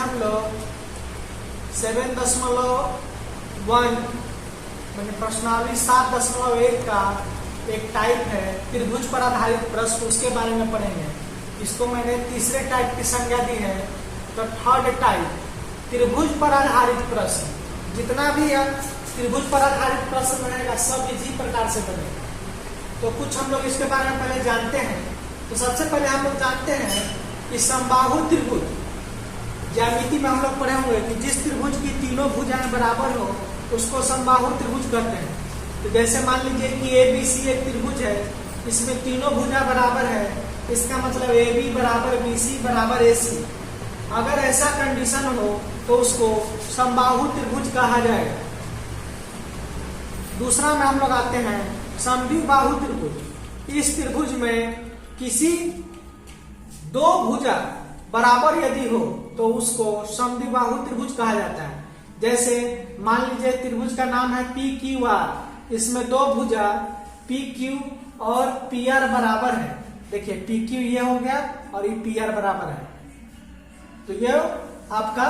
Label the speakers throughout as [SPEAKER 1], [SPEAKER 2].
[SPEAKER 1] हम लोग 7.1 मैंने प्रश्नावली 7.1 का एक टाइप है त्रिभुज पर आधारित प्रश्न, उसके बारे में पढ़ेंगे। इसको मैंने तीसरे टाइप की संज्ञा दी है। तो थर्ड टाइप त्रिभुज पर आधारित प्रश्न, जितना भी त्रिभुज पर आधारित प्रश्न रहेगा सब इसी प्रकार से बनेगा। तो कुछ हम लोग इसके बारे में पहले जानते हैं। तो सबसे पहले हम लोग जानते हैं कि समबाहु त्रिभुज, ज्यामिति में हम लोग पढ़े हुए कि जिस त्रिभुज की तीनों भुजाएं बराबर हो उसको समबाहु त्रिभुज कहते हैं। तो जैसे मान लीजिए कि ABC एक त्रिभुज है, इसमें तीनों भुजा बराबर है, इसका मतलब AB बराबर BC बराबर AC। अगर ऐसा कंडीशन हो तो उसको समबाहु त्रिभुज कहा जाएगा। दूसरा में हम लोग आते हैं समद्विबाहु त्रिभुज। इस त्रिभुज में किसी दो भुजा बराबर यदि हो तो उसको समद्विबाहु त्रिभुज कहा जाता है। जैसे मान लीजिए त्रिभुज का नाम है PQR, इसमें दो भुजा PQ और PR बराबर है। देखिए PQ ये हो गया और ये PR बराबर है, तो ये आपका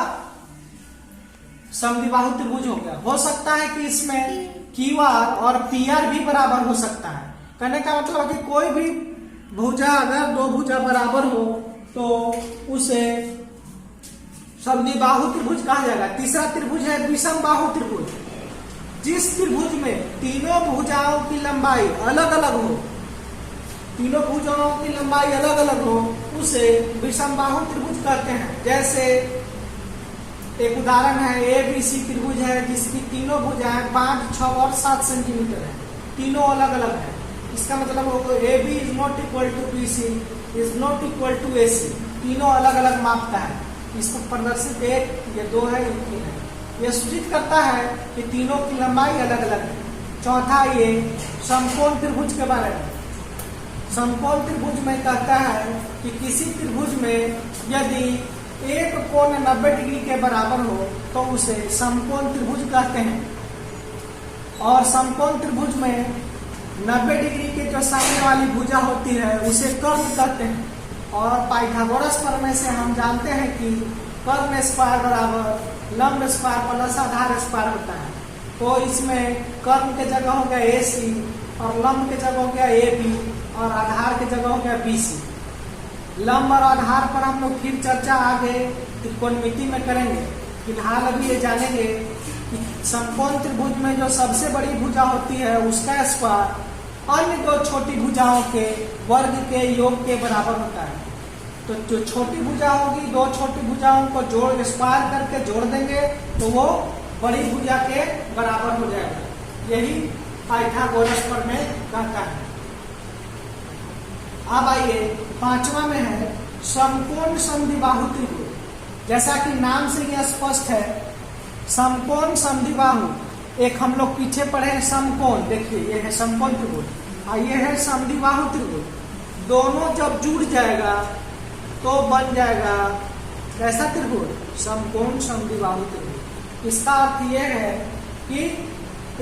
[SPEAKER 1] समद्विबाहु त्रिभुज हो गया। हो सकता है कि इसमें QR और PR भी बराबर हो सकता है। कहने का मतलब है कि कोई भी भुजा अगर दो भुजा बराबर हो तो उसे समद्विबाहु त्रिभुज कहा जाएगा। तीसरा त्रिभुज है विषमबाहु त्रिभुज। जिस त्रिभुज में तीनों भुजाओं की लंबाई अलग अलग हो, तीनों भुजाओं की लंबाई अलग अलग हो, उसे विषमबाहु त्रिभुज कहते हैं। जैसे एक उदाहरण है ABC त्रिभुज है जिसकी तीनों भुजाएं 5, 6 और 7 सेंटीमीटर है, तीनों अलग अलग है। इसका मतलब होगा AB is not equal to BC is not equal to AC, तीनों अलग अलग माप का है। इसको प्रदर्शित 1, ये 2 है, ये 3 है। यह सूचित करता है कि तीनों की लंबाई अलग अलग है। चौथा ये समकोण त्रिभुज के बारे में। समकोण त्रिभुज में कहता है कि किसी त्रिभुज में यदि एक कोण 90 डिग्री के बराबर हो तो उसे समकोण त्रिभुज कहते हैं। और समकोण त्रिभुज में 90 डिग्री के जो सामने वाली भुजा होती है उसे कर्ण कहते हैं। और पाइथागोरस प्रमेय से हम जानते हैं कि कर्ण स्क्वायर बराबर लंब स्क्वायर प्लस आधार स्क्वायर होता है। तो इसमें कर्ण के जगह हो गया AC और लंब के जगह हो गया AB और आधार के जगह हो गया BC। लंब और आधार पर हम लोग फिर चर्चा आगे त्रिकोणमिति में करेंगे। फिलहाल अभी ये जानेंगे कि समकोण त्रिभुज में जो सबसे बड़ी भुजा होती है उसका स्क्वायर अन्य दो छोटी भुजाओं के वर्ग के योग के बराबर होता है। तो जो छोटी भुजा होगी, दो छोटी भुजाओं को जोड़ स्क्वायर करके जोड़ देंगे तो वो बड़ी भुजा के बराबर हो जाएगा। यही पाइथागोरस प्रमेय कहता है। अब आइए पांचवा में है समकोण समद्विबाहु त्रिभुज। जैसा कि नाम से यह स्पष्ट है, समकोण समद्विबाहु। एक हम लोग पीछे पढ़े हैं समकोण, देखिए ये है समकोण त्रिभुज और ये है समद्विबाहु त्रिभुज। दोनों जब जुड़ जाएगा तो बन जाएगा कैसा त्रिभुज? समकोण समद्विबाहु त्रिभुज। इसका अर्थ यह है कि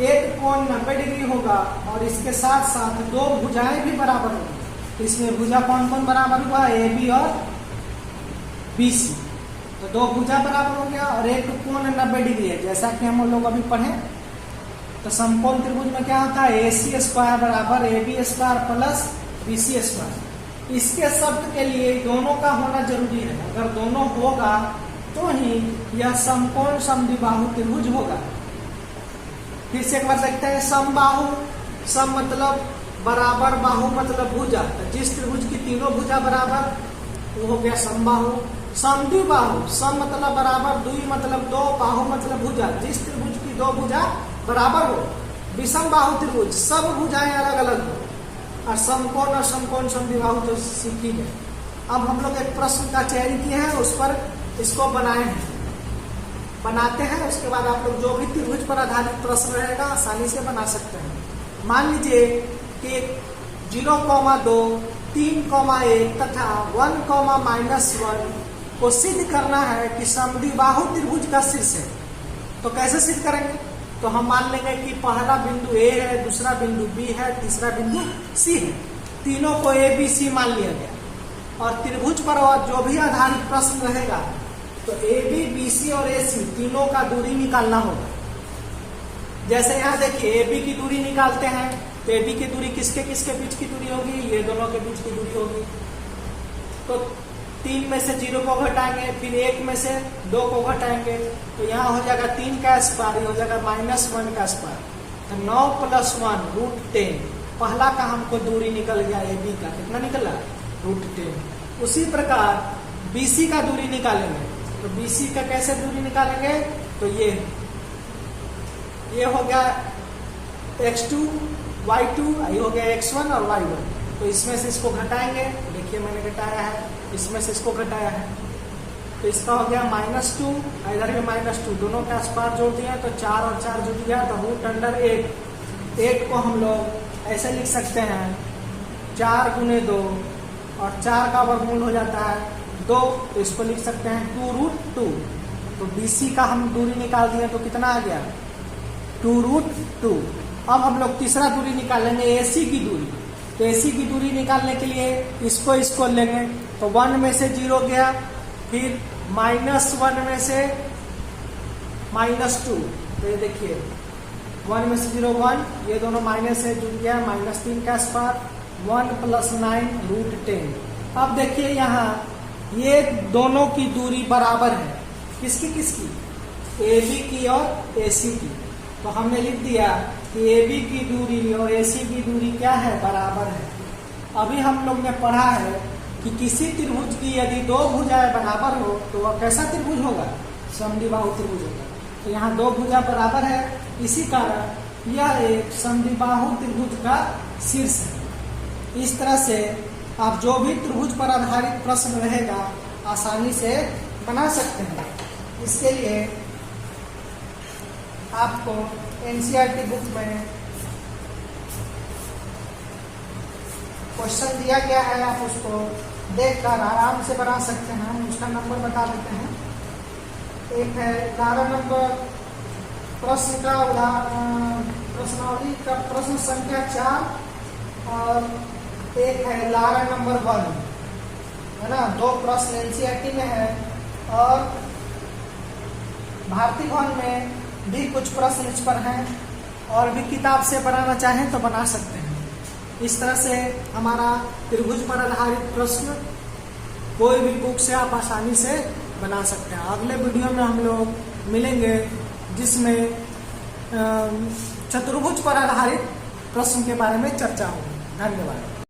[SPEAKER 1] एक कोण 90 डिग्री होगा और इसके साथ साथ दो भुजाएं भी बराबर होंगी। इसमें भुजा कौन कौन बराबर हुआ? AB और BC। तो दो भुजा बराबर हो गया और एक कोण 90 डिग्री है, जैसा कि हम लोग अभी पढ़े। तो समकोण त्रिभुज में क्या होता है? AC स्क्वायर बराबर AB square plus BC square. इसके शब्द के लिए दोनों का होना जरूरी है। अगर दोनों होगा तो ही यह समकोण समद्विबाहु त्रिभुज होगा। फिर से एक बार देखते हैं। समबाहु, सम मतलब बराबर, बाहु मतलब भुजा। तो जिस त्रिभुज की तीनों भुजा बराबर वो हो गया समबाहु। समद्विबाहु, सम मतलब बराबर, द्वि मतलब दो, बाहु मतलब भुजा। जिस त्रिभुज की दो भुजा बराबर हो। विषमबाहु त्रिभुज, सब भुजाएं अलग अलग हो। और समकोण और समकोण समद्विबाहु तो सीखी है। अब हम लोग एक प्रश्न का चयन किए हैं, उस पर इसको बनाए हैं, बनाते हैं। उसके बाद आप लोग जो भी त्रिभुज पर आधारित प्रश्न रहेगा आसानी से बना सकते हैं। मान लीजिए कि 0,2, 3,1 तथा 1,-1 को सिद्ध करना है कि समद्विबाहु त्रिभुज का शीर्ष है। तो कैसे सिद्ध करेंगे? तो हम मान लेंगे कि पहला बिंदु A है, दूसरा बिंदु B है, तीसरा बिंदु C है। तीनों को ABC मान लिया गया और त्रिभुज पर जो भी आधारित प्रश्न रहेगा तो AB, BC और AC तीनों का दूरी निकालना होगा। जैसे यहाँ देखिए AB की दूरी निकालते हैं, तो AB की दूरी किसके किसके बीच की दूरी होगी, ये दोनों के बीच की दूरी होगी। तो 3 में से 0 को घटाएंगे, फिर 1 में से 2 को घटाएंगे, तो यहाँ हो जाएगा 3 का स्क्वायर, हो जाएगा -1 का स्क्वायर। तो 9 + 1 √10, पहला का हमको दूरी निकल गया AB का, कितना निकला, √10। उसी प्रकार BC का दूरी निकालेंगे, तो BC का कैसे दूरी निकालेंगे, तो ये हो गया x2 y2, ये हो गया x1 और y1। तो इसमें से इसको घटाएंगे, देखिए मैंने घटाया है, इसमें से इसको घटाया है, तो इसका हो गया -2, इधर भी -2, दोनों का स्क्वायर जोड़ दिया तो 4 और 4 जुड़ गया, तो √8। 8 को हम लोग ऐसे लिख सकते हैं 4 × 2, और 4 का वर्गमूल हो जाता है 2, तो इसको लिख सकते हैं 2√2। तो BC का हम दूरी निकाल दिए, तो कितना आ गया, 2√2। अब हम लोग तीसरा दूरी निकालेंगे AC की दूरी। तो AC की दूरी निकालने के लिए इसको लेंगे, तो 1 में से 0 गया, फिर -1 में से -2, तो ये देखिए 1 में से 0 1, ये दोनों माइनस से जुड़ गया, -3 का स्क्वायर, 1 + 9 √10। अब देखिए यहाँ ये दोनों की दूरी बराबर है, किसकी किसकी, AB की और AC की। तो हमने लिख दिया कि AB की दूरी और AC की दूरी क्या है, बराबर है। अभी हम लोग ने पढ़ा है कि किसी त्रिभुज की यदि 2 भुजाएं बराबर हो तो वह कैसा त्रिभुज होगा, समद्विबाहु त्रिभुज होगा। तो यहाँ 2 भुजा बराबर है, इसी कारण यह एक समद्विबाहु त्रिभुज का शीर्ष है। इस तरह से आप जो भी त्रिभुज पर आधारित प्रश्न रहेगा आसानी से बना सकते हैं। इसके लिए आपको NCERT बुक में क्वेश्चन दिया गया है, आप उसको देखकर आराम से बना सकते हैं। हम उसका नंबर बता देते हैं। एक है 11 नंबर प्रश्न का प्रश्नावली का प्रश्न संख्या 4, और एक है 11 नंबर 1, है ना। 2 प्रश्न NCERT में है, और भारतीय भवन में भी कुछ प्रश्न इस पर हैं, और भी किताब से बनाना चाहें तो बना सकते हैं। इस तरह से हमारा त्रिभुज पर आधारित प्रश्न कोई भी बुक से आप आसानी से बना सकते हैं। अगले वीडियो में हम लोग मिलेंगे जिसमें चतुर्भुज पर आधारित प्रश्न के बारे में चर्चा होगी। धन्यवाद।